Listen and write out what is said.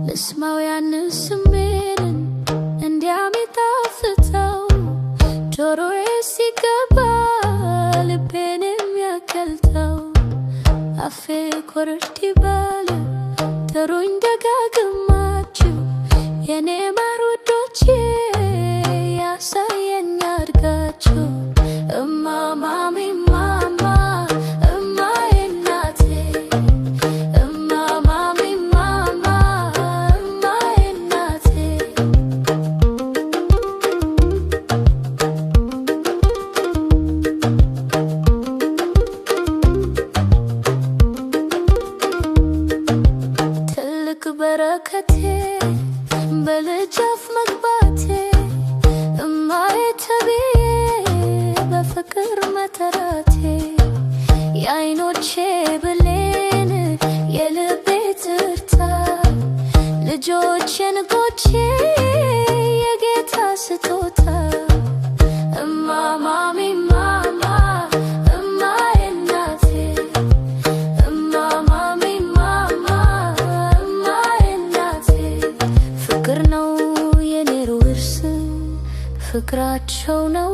ልስማው ያንን ስሜትን እንዲያሚጣፍጠው ጆሮዬ ሲገባ ልቤን የሚያቀልጠው አፌ ኮረርቲ ባለ ጥሩኝ ደጋግማችሁ የኔ ማር ውዶቼ ያሳየኝ አድጋችሁ እማማሚ ማማ እማዬ እናቴ እማማሚ ማማ እማዬ እናቴ ትልቅ በረከቴ በልጅ አፍ መግባቴ እማዬ ተብዬ በፍቅር መጠራቴ የዓይኖቼ ብሌን የልቤ ትርታ ልጆቼ ንጎቼ የጌታ ስጦታ እማማሚ ማማ እማዬ እናቴ እማማሚ ማማ እማዬ እናቴ ፍቅር ነው የኔ ውርስ ፍቅራቸው ነው